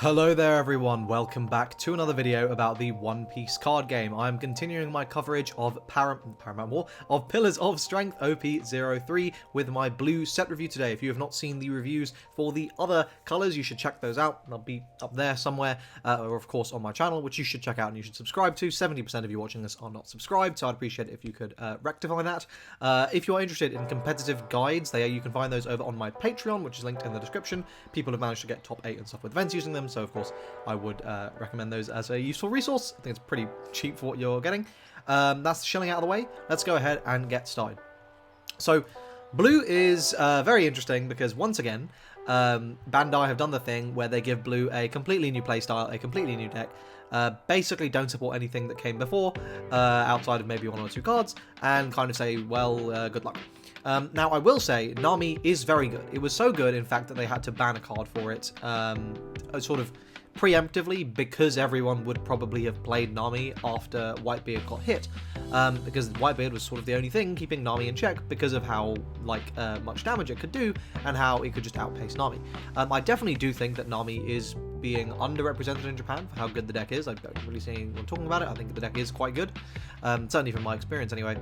Hello there everyone, welcome back to another video about the One Piece card game. I'm continuing my coverage of Paramount War of Pillars of Strength OP03 with my blue set review today. If you have not seen the reviews for the other colours, you should check those out. They'll be up there somewhere, or of course on my channel, which you should check out and you should subscribe to. 70% of you watching this are not subscribed, so I'd appreciate it if you could rectify that. If you are interested in competitive guides, you can find those over on my Patreon, which is linked in the description. People have managed to get top 8 and stuff with events using them, so of course I would recommend those as a useful resource. I think it's pretty cheap for what you're getting. That's the shilling out of the way. Let's go ahead and get started. So blue is very interesting because once again Bandai have done the thing where they give blue a completely new playstyle, a completely new deck, basically don't support anything that came before outside of maybe one or two cards, and kind of say, well, good luck. Now, I will say, Nami is very good. It was so good, in fact, that they had to ban a card for it, sort of preemptively, because everyone would probably have played Nami after Whitebeard got hit, because Whitebeard was sort of the only thing keeping Nami in check because of how, much damage it could do, and how it could just outpace Nami. I definitely do think that Nami is being underrepresented in Japan for how good the deck is. I don't really see anyone talking about it. I think the deck is quite good, certainly from my experience anyway.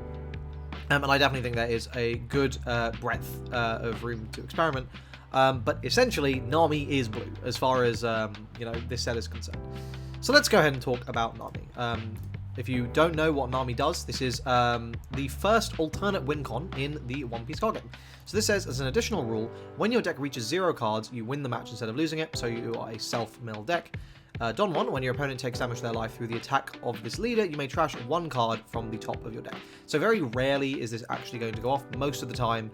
And I definitely think there is a good breadth of room to experiment. But essentially, Nami is blue, as far as, this set is concerned. So let's go ahead and talk about Nami. If you don't know what Nami does, this is the first alternate win con in the One Piece card game. So this says, as an additional rule, when your deck reaches 0 cards, you win the match instead of losing it, so you are a self-mill deck. Don 1, when your opponent takes damage to their life through the attack of this leader, you may trash 1 card from the top of your deck. So very rarely is this actually going to go off. Most of the time,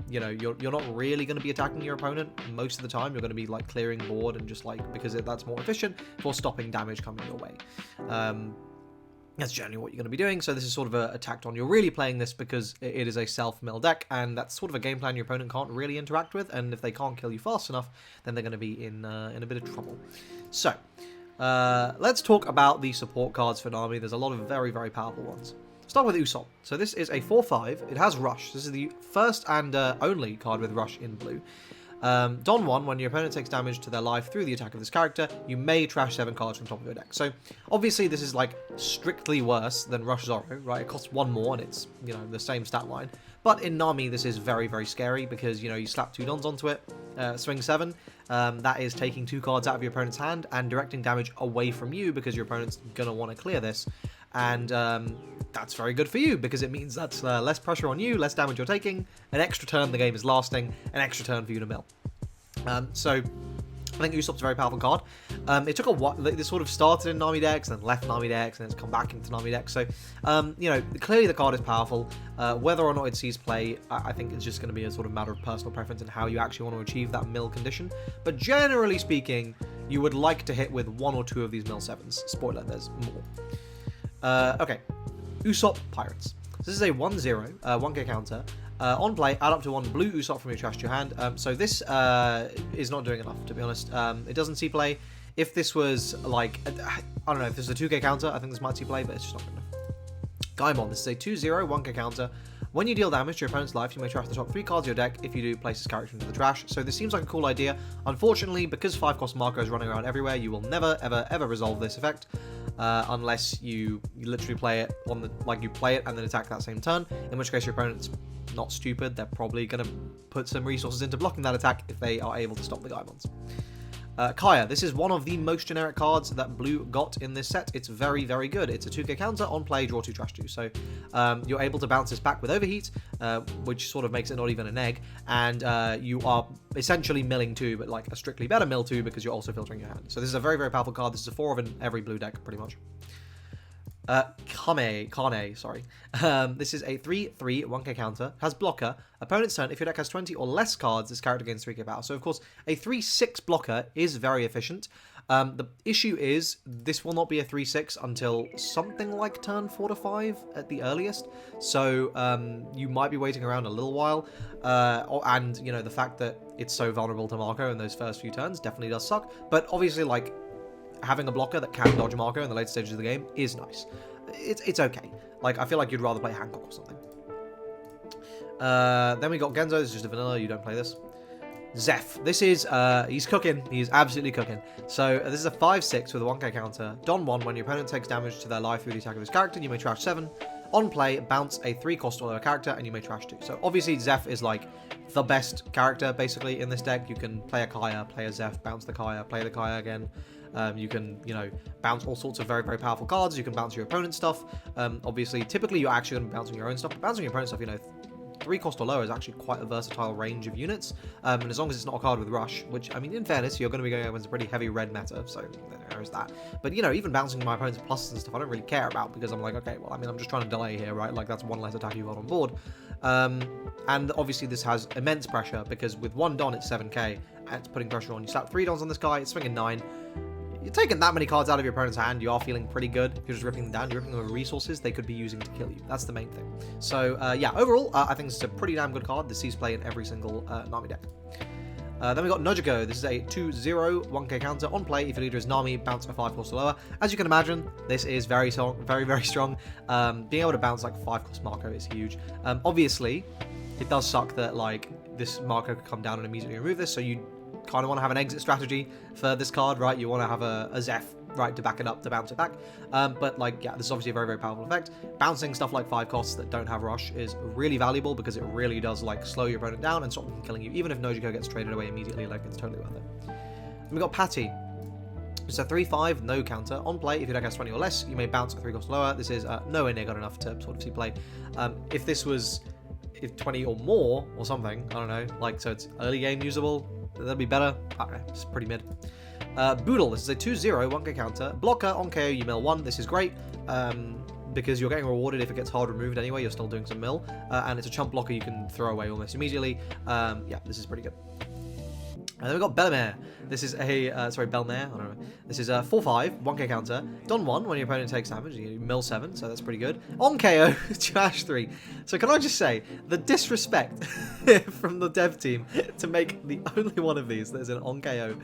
you're not really going to be attacking your opponent. Most of the time, you're going to be clearing board and just because that's more efficient for stopping damage coming your way. That's generally what you're going to be doing, so this is sort of a tacked on. You're really playing this because it is a self-mill deck, and that's sort of a game plan your opponent can't really interact with, and if they can't kill you fast enough, then they're going to be in a bit of trouble. So, let's talk about the support cards for Nami. There's a lot of very, very powerful ones. Start with Usopp. So this is a 4/5. It has Rush. This is the first and only card with Rush in blue. Don 1, when your opponent takes damage to their life through the attack of this character, you may trash 7 cards from top of your deck. So, obviously, this is, strictly worse than Rush Zoro, right? It costs 1 more, and it's, the same stat line. But in Nami, this is very, very scary, because, you slap 2 Dons onto it, swing 7, that is taking 2 cards out of your opponent's hand, and directing damage away from you, because your opponent's gonna want to clear this. And that's very good for you, because it means that's less pressure on you, less damage you're taking, an extra turn the game is lasting, an extra turn for you to mill. So I think Usopp's a very powerful card. It took a while. This sort of started in Nami decks, then left Nami decks, and it's come back into Nami decks. So, clearly the card is powerful. Whether or not it sees play, I think it's just going to be a sort of matter of personal preference and how you actually want to achieve that mill condition. But generally speaking, you would like to hit with 1 or 2 of these mill 7s. Spoiler, there's more. Okay, Usopp Pirates. This is a 1/0, 1k counter. On play, add up to 1 blue Usopp from your trash to your hand. So this is not doing enough, to be honest. It doesn't see play. If this was I don't know, if this is a 2k counter, I think this might see play, but it's just not good enough. Gaimon, this is a 2/0, 1k counter. When you deal damage to your opponent's life, you may trash the top 3 cards of your deck. If you do, place this character into the trash. So this seems like a cool idea. Unfortunately, because 5-cost Marco is running around everywhere, you will never, ever, ever resolve this effect. Unless you literally play it on you play it and then attack that same turn, in which case your opponent's not stupid. They're probably going to put some resources into blocking that attack if they are able to stop the Gaimons. Kaya, this is one of the most generic cards that blue got in this set. It's very, very good. It's a 2k counter, on play, draw 2, trash 2. So you're able to bounce this back with Overheat, which sort of makes it not even an egg, and you are essentially milling 2, but a strictly better mill 2 because you're also filtering your hand. So this is a very, very powerful card. This is a 4 of in every blue deck, pretty much. Kane, sorry. This is a 3/3, 1k counter, has blocker. Opponent's turn, if your deck has 20 or less cards, this character gains 3k power. So, of course, a 3/6 blocker is very efficient. The issue is, this will not be a 3/6 until something like turn 4 to 5 at the earliest. So, you might be waiting around a little while. And, the fact that it's so vulnerable to Marco in those first few turns definitely does suck. But, obviously, having a blocker that can dodge Marco in the later stages of the game is nice. It's okay. I feel like you'd rather play Hancock or something. Then we got Genzo. This is just a vanilla. You don't play this. Zeph. This is, he's cooking. He's absolutely cooking. So this is a 5/6 with a 1k counter. Don 1, when your opponent takes damage to their life through the attack of his character, you may trash 7. On play, bounce a 3-cost or lower character, and you may trash 2. So obviously Zeph is like the best character basically in this deck. You can play a Kaya, play a Zeph, bounce the Kaya, play the Kaya again. You can, you know, bounce all sorts of very, very powerful cards. You can bounce your opponent's stuff. Obviously, typically you're actually going to be bouncing your own stuff, but bouncing your opponent's stuff, you know, 3-cost or lower is actually quite a versatile range of units, and as long as it's not a card with rush, which, I mean, in fairness, you're going to be going against a pretty heavy red meta, so there's that. But, you know, even bouncing my opponent's pluses and stuff, I don't really care about, because I'm like, okay, well, I mean, I'm just trying to delay here, right? Like, that's one less attack you've got on board. And obviously this has immense pressure, because with 1 Don, it's 7k, and it's putting pressure on. You slap 3 Dons on this guy, it's swinging 9. You're taking that many cards out of your opponent's hand, you are feeling pretty good. If you're just ripping them down, you're ripping them with resources they could be using to kill you. That's the main thing. So, yeah, overall, I think this is a pretty damn good card. This sees play in every single Nami deck. Then we got Nojiko. This is a 2/0, 1k counter. On play, if your leader is Nami, bounce a 5-cost or lower. As you can imagine, this is very strong, very, very strong. Being able to bounce like 5-cost Marco is huge. Obviously, it does suck that like this Marco could come down and immediately remove this, so you kind of want to have an exit strategy for this card, right? You want to have a Zeph, right, to back it up, to bounce it back. But like, yeah, this is obviously a very, very powerful effect. Bouncing stuff like 5 costs that don't have rush is really valuable, because it really does like slow your opponent down and stop them from killing you. Even if Nojiko gets traded away immediately, like, it's totally worth it. Then we got Patty. It's a 3/5, no counter. On play, if your deck has 20 or less, you may bounce a 3-cost lower. This is nowhere near good enough to sort of see play. If this was 20 or more or something, I don't know, like, so it's early game usable, that'd be better. I don't know, it's pretty mid. Boodle, this is a 2/0, 1k counter. Blocker, on KO, you mill 1. This is great, because you're getting rewarded if it gets hard removed anyway, you're still doing some mill. And it's a chump blocker you can throw away almost immediately. Yeah, this is pretty good. And then we've got Bellemare. This is a, sorry, Bellemare, I don't know. This is a 4/5, 1k counter. Don 1, when your opponent takes damage, you mill 7, so that's pretty good. On KO, trash 3. So can I just say, the disrespect from the dev team to make the only one of these that is an on KO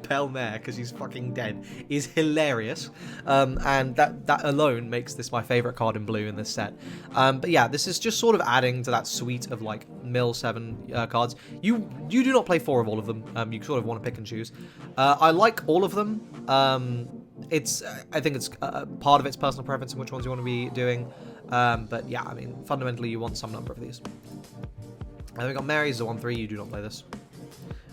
Bellemare, because he's fucking dead, is hilarious. And that alone makes this my favorite card in blue in this set. But yeah, this is just sort of adding to that suite of like mill 7 cards. You do not play 4 of all of them. You sort of want to pick and choose. I like all of them. I think it's part of its personal preference in which ones you want to be doing. But yeah, I mean, fundamentally you want some number of these. And we got Mary, is a 1/3. You do not play this.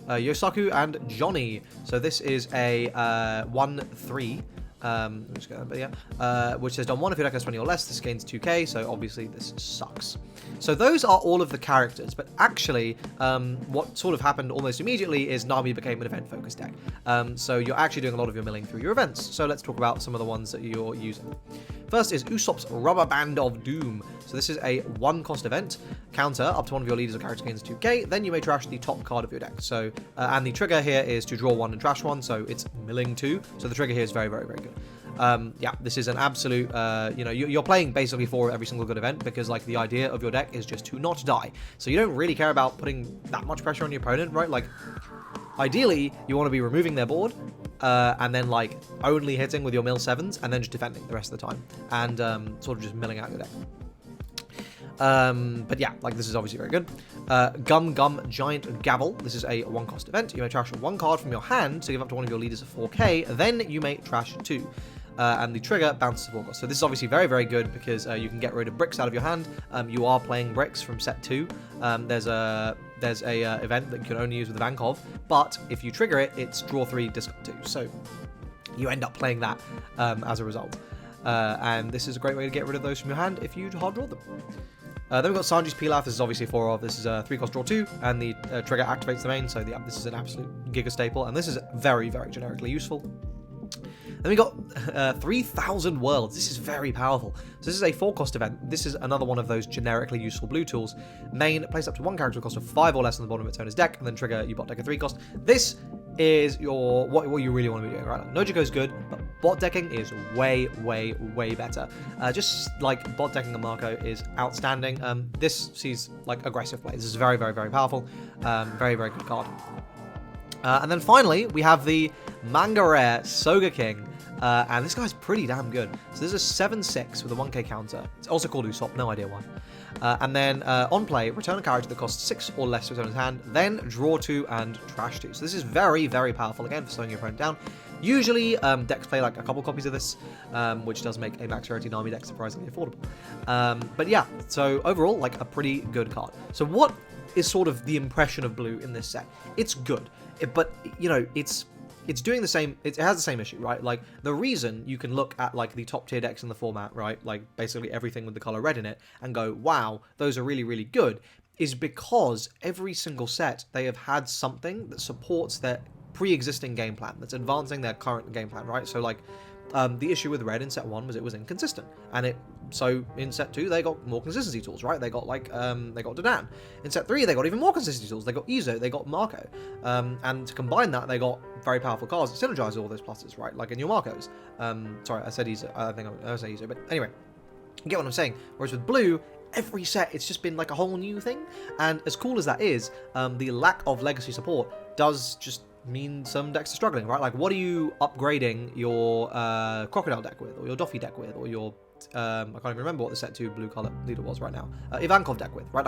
Yosaku and Johnny. So this is a 1/3. Which says Don 1, if your deck has 20 or less, this gains 2k, so obviously this sucks. So those are all of the characters, but actually, what sort of happened almost immediately is Nami became an event-focused deck. So you're actually doing a lot of your milling through your events, so let's talk about some of the ones that you're using. First is Usopp's Rubber Band of Doom. So this is a 1-cost event. Counter, up to one of your leaders or character gains 2k, then you may trash the top card of your deck. So, and the trigger here is to draw 1 and trash 1, so it's milling 2. So the trigger here is very, very, very good. Yeah, this is an absolute, you know, you're playing basically for every single good event, because like the idea of your deck is just to not die. So you don't really care about putting that much pressure on your opponent, right? Like, ideally, you want to be removing their board, and then like only hitting with your mill 7s, and then just defending the rest of the time, and sort of just milling out your deck. But yeah, like this is obviously very good. Gum Giant Gavel. This is a 1-cost event. You may trash 1 card from your hand to give up to one of your leaders of 4k, then you may trash 2. And the trigger bounces to 4 cost. So this is obviously very, very good, because you can get rid of bricks out of your hand. You are playing bricks from set 2. There's a event that you can only use with the Vankov, but if you trigger it, it's draw 3, discard 2. So you end up playing that as a result. And this is a great way to get rid of those from your hand if you hard draw them. Then we've got Sanji's Pilaf. This is obviously 4 of. This is a 3-cost draw 2, and the trigger activates the main. So yeah, this is an absolute giga staple, and this is very, very generically useful. Then we got 3,000 Worlds. This is very powerful. So this is a 4-cost event. This is another one of those generically useful blue tools. Main, place up to 1 character with a cost of 5 or less on the bottom of its owner's deck, and then trigger, you bot deck a 3-cost. This is your what you really want to be doing, right? Nojiko is good, but bot decking is way, way, way better. Just like bot decking a Marco is outstanding. This sees like aggressive play. This is very, very, very powerful. Very, very good card. And then finally, we have the Manga Rare Soga King. And this guy's pretty damn good. So this is a 7/6 with a 1k counter. It's also called Usopp, no idea why. And then on play, return a character that costs 6 or less to return his hand, then draw 2 and trash 2. So this is very, very powerful again for slowing your opponent down. Usually, decks play like a couple copies of this, which does make a max rarity Nami deck surprisingly affordable. But yeah, so overall, like a pretty good card. So what is sort of the impression of blue in this set? It's good, but you know, it's doing the same, it has the same issue, right? Like, the reason you can look at, like, the top tier decks in the format, right? Like, basically everything with the color red in it, and go, wow, those are really, really good, is because every single set, they have had something that supports their pre-existing game plan, that's advancing their current game plan, right? So, like, the issue with red in set 1 was it was inconsistent, and so in set 2 they got more consistency tools, right? They got like they got Dadan. In set 3 they got even more consistency tools. They got Izo, they got Marco, and to combine that they got very powerful cards that synergize all those pluses, right? Like in your Marcos. Sorry, I said Izo. I think I was saying Izo, but anyway, you get what I'm saying. Whereas with blue, every set it's just been like a whole new thing, and as cool as that is, the lack of legacy support does just mean some decks are struggling, right? Like, what are you upgrading your Crocodile deck with, or your Doffy deck with, or your I can't even remember what the set 2 blue color leader was right now. Ivankov deck with, right?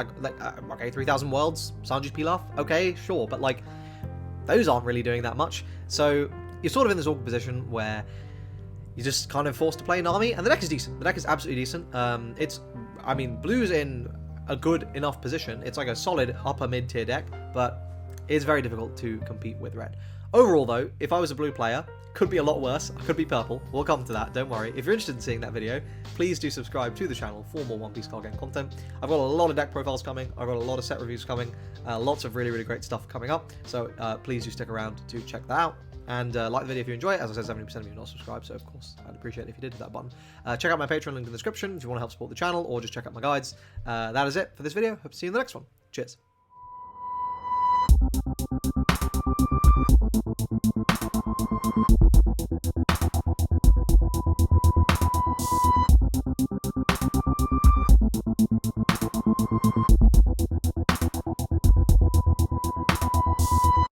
Okay, 3,000 Worlds, Sanji's Pilaf, okay, sure, but like, those aren't really doing that much. So you're sort of in this awkward position where you're just kind of forced to play Nami, and the deck is decent. The deck is absolutely decent. I mean, blue's in a good enough position. It's like a solid upper mid-tier deck, but it's very difficult to compete with red. Overall, though, if I was a blue player, could be a lot worse. I could be purple. We'll come to that, don't worry. If you're interested in seeing that video, please do subscribe to the channel for more One Piece card game content. I've got a lot of deck profiles coming. I've got a lot of set reviews coming. Lots of really, really great stuff coming up. So please do stick around to check that out. And like the video if you enjoy it. As I said, 70% of you are not subscribed, so of course I'd appreciate it if you did hit that button. Check out my Patreon link in the description if you want to help support the channel, or just check out my guides. That is it for this video. Hope to see you in the next one. Cheers.